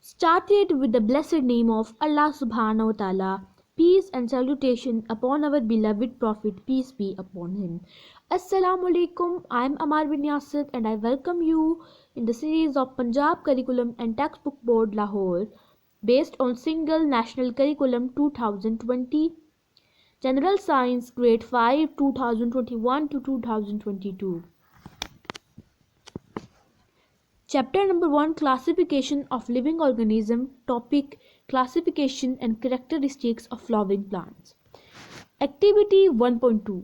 Started with the blessed name of Allah subhanahu wa ta'ala. Peace and salutation upon our beloved Prophet, peace be upon him. Assalamu alaikum. I am Amar bin Yasir and I welcome you in the series of Punjab Curriculum and Textbook Board Lahore based on single national curriculum 2020, General Science Grade 5 2021 to 2022. Chapter number 1, Classification of Living Organism. Topic: Classification and Characteristics of Flowering Plants. Activity 1.2.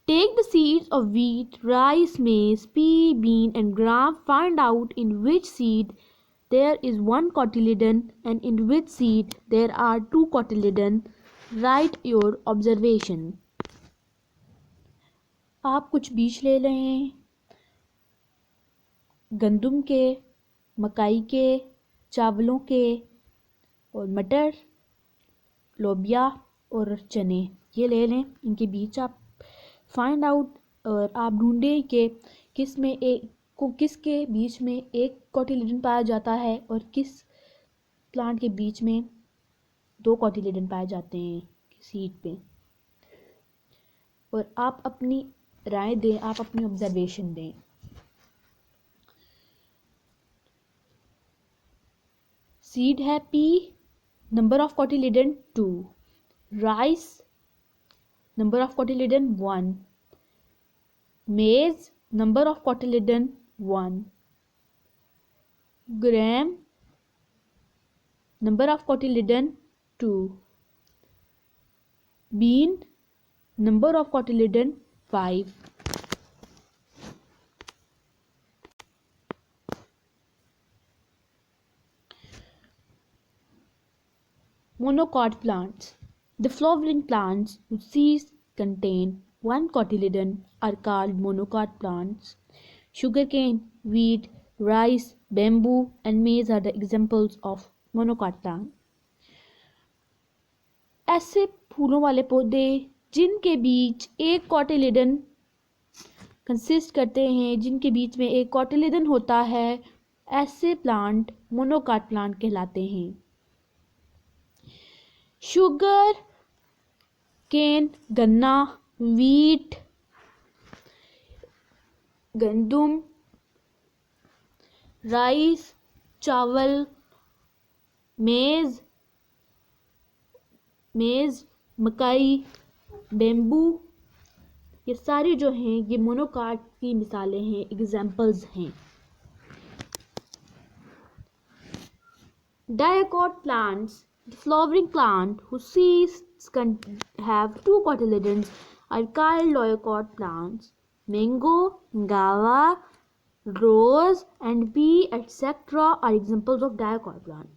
Take the seeds of wheat, rice, maize, pea, bean and gram. Find out in which seed there is one cotyledon and in which seed there are two cotyledon. Write your observation. आप कुछ बीज ले लें गंदम के, मकाई के, चावलों के और मटर, लोबिया और चने ये ले लें। इनके बीज आप फाइंड आउट और आप ढूंढें कि किसके बीच में एक कोटिलेडन पाया जाता है और किस प्लांट के बीच में दो कोटिलेडन पाए जाते हैं सीड पे। और आप अपनी राय दें, आप अपनी ऑब्जर्वेशन दें। सीड है P, number of cotyledon 2, rice number of cotyledon 1, मेज number of cotyledon 1, gram number of cotyledon 2, bean number of cotyledon 5. Monocot plants. The flowering plants whose seeds contain one cotyledon are called monocot plants. Sugarcane, wheat, rice, bamboo and maize are the examples of monocot plants. ऐसे फूलों वाले पौधे जिनके बीच एक cotyledon consist करते हैं, जिनके बीच में एक कोटिलेडन होता है, ऐसे प्लांट मोनोकाट प्लांट कहलाते हैं। शुगर केन गन्ना, वीट गंदम, राइस चावल, मेज मकाई, बेम्बू ये सारी जो हैं ये मोनोकाट की मिसालें हैं, एग्जाम्पल्स हैं। Dicot plants. The flowering plant whose seeds have two cotyledons are called dicot plants. Mango, guava, rose and pea etc. are examples of dicot plants.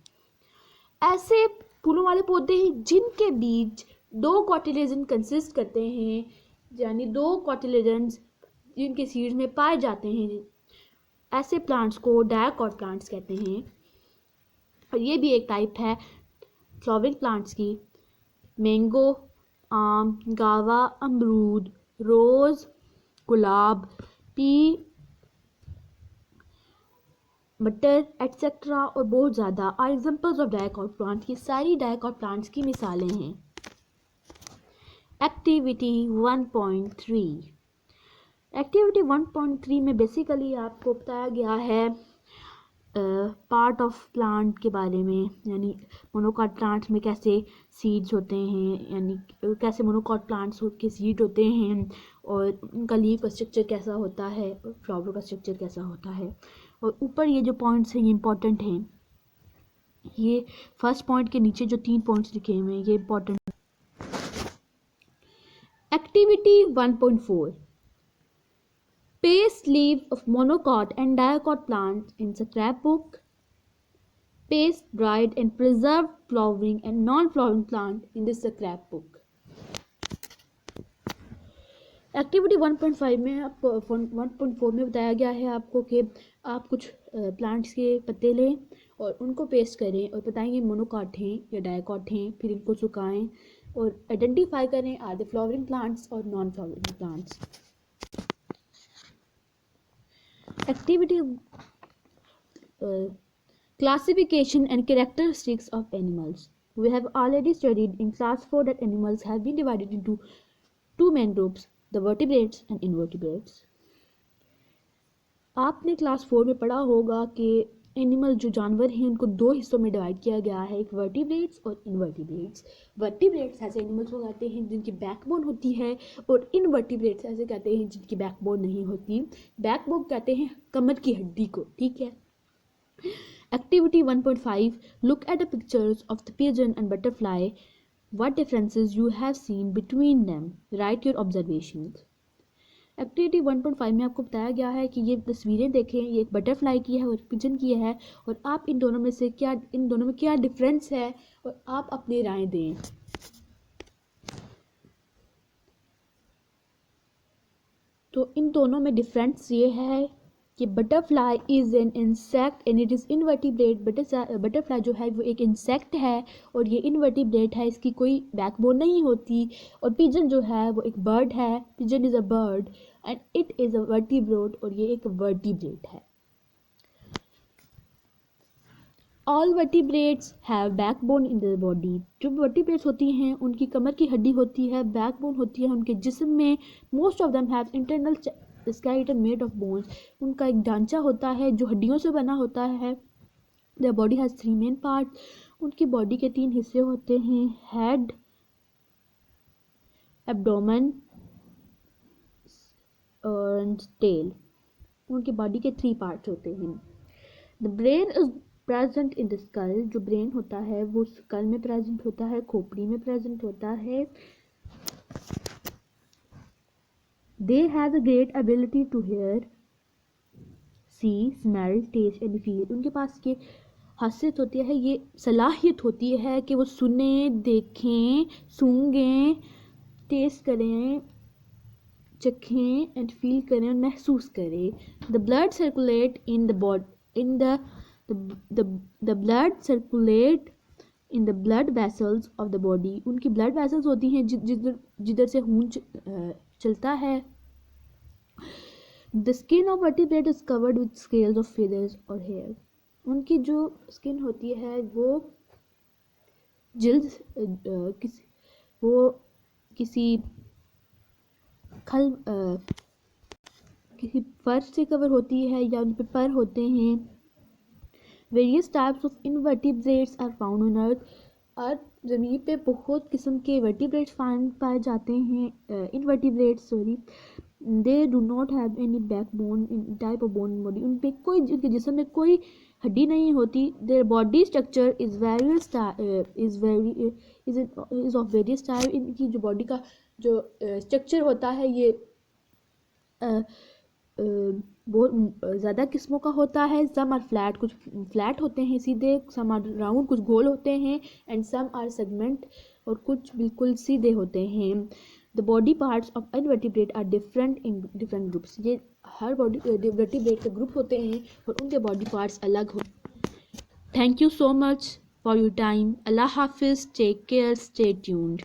ऐसे फूलों वाले पौधे हैं जिनके बीज दो कोटिलेडन कंसिस्ट करते हैं, यानी दो कोटिलेडन्स जिनके सीड्स में पाए जाते हैं, ऐसे प्लांट्स को डायकॉट प्लांट्स कहते हैं। और ये भी एक टाइप है फ्लावरिंग प्लांट्स की। मैंगो, आम, गावा, अमरूद, रोज, गुलाब, पी, मटर एटसेट्रा और बहुत ज़्यादा are examples of dicot plants. ये सारी डायकॉट प्लांट्स की मिसालें हैं। एक्टिविटी 1.3। एक्टिविटी 1.3 में बेसिकली आपको बताया गया है पार्ट ऑफ प्लांट के बारे में, यानी मोनोकॉट प्लांट्स में कैसे सीड्स होते हैं, यानी कैसे मोनोकॉट प्लांट्स के सीड होते हैं और उनका लीफ का स्ट्रक्चर कैसा होता है और फ्लावर का स्ट्रक्चर कैसा होता है। और ऊपर ये जो पॉइंट्स हैं ये इंपॉर्टेंट हैं। ये फर्स्ट पॉइंट के नीचे जो 3 पॉइंट्स लिखे हुए हैं ये important. Activity 1.4। Paste leaves of monocot and dicot plants in scrapbook. Paste dried and preserved flowering and non-flowering plant in this scrapbook. Activity 1.5 में आपको 1.4 में बताया गया है आपको कि आप कुछ प्लांट्स के पत्ते लें और उनको पेस्ट करें और बताएंगे मोनोकॉट हैं या डायकॉट हैं, फिर इनको सुखाएं और आइडेंटिफाई करें आर द फ्लावरिंग प्लांट्स और non flowering plants. Activity classification and characteristics of animals. We have already studied in class 4 that animals have been divided into two main groups, the vertebrates and invertebrates. आपने class 4 में पढ़ा होगा कि animal जो जानवर हैं उनको दो हिस्सों में डिवाइड किया गया है, एक वर्टिब्रेट्स और इनवर्टिब्रेट्स। वर्टिब्रेट्स ऐसे एनिमल्स को कहते हैं जिनकी बैकबोन होती है, और इनवर्टिब्रेट्स ऐसे कहते हैं जिनकी बैकबोन नहीं होती। बैकबोन कहते हैं कमर की हड्डी को, ठीक है। Activity 1.5, look at the pictures of the pigeon and butterfly. What differences you have seen between them? Write your observations. Activity 1.5 में आपको बताया गया है कि ये तस्वीरें देखें, ये एक बटरफ्लाई की है और पिजन की है, और आप इन दोनों में क्या डिफरेंस है और आप अपनी राय दें। तो इन दोनों में डिफरेंस ये है कि butterfly is an insect and it is invertebrate. Butterfly जो है वो एक इंसेक्ट है और ये इनवर्टिब्रेट है, इसकी कोई बैकबोन नहीं होती। और पिजन जो है वो एक बर्ड है, pigeon is a bird and it is a vertebrate, और ये एक वर्टिब्रेट है। All vertebrates have backbone in the body. जो वर्टिब्रेट्स होती हैं उनकी कमर की हड्डी होती है, बैकबोन होती है उनके जिस्म में। Most of them have internal skeleton made of bones. उनका एक ढांचा होता है जो हड्डियों से बना होता है। Their body has 3 main parts. उनकी बॉडी के 3 हिस्से होते हैं, हेड, एब्डोमेन और टेल। उनकी बॉडी के 3 पार्ट्स होते हैं। The brain is present in the skull. जो ब्रेन होता है वो स्कल में प्रेजेंट होता है, खोपड़ी में प्रेजेंट होता है। They have a great ability to hear, see, smell, taste and feel. उनके पास ये खासियत होती है, ये सलाहियत होती है कि वो सुने, देखें, सूंघें, टेस्ट करें, चखें एंड फील करें और महसूस करें। The blood circulate in the body in the blood circulate in the blood vessels of the body. उनकी blood vessels होती हैं जिधर से खून चलता है। The skin of vertebrate is covered with scales of feathers or hair. उनकी जो स्किन होती है वो जिल्द किसी फर से कवर होती है या उन पे पर होते हैं। Various types of invertebrates are found on earth. और ज़मीन पे बहुत किस्म के वर्टिब्रेट्स पाए जाते हैं, invertebrates sorry. They do not have any backbone in type of bone body. उन पे कोई, उनके जिस्म में कोई हड्डी नहीं होती। Their body structure is of various type. इनकी जो बॉडी का जो स्ट्रक्चर होता है ये बहुत ज़्यादा किस्मों का होता है। सम आर फ्लैट, कुछ फ्लैट होते हैं सीधे, सम आर राउंड, कुछ गोल होते हैं, एंड सम आर सेगमेंट, और कुछ बिल्कुल सीधे होते हैं। The body parts of invertebrate are different in different groups. ये हर बॉडी वर्टिब्रेट के ग्रुप होते हैं और उनके बॉडी पार्ट्स अलग हो। Thank you so much for your time. अल्लाह हाफिज़, टेक केयर, स्टे ट्यून्ड।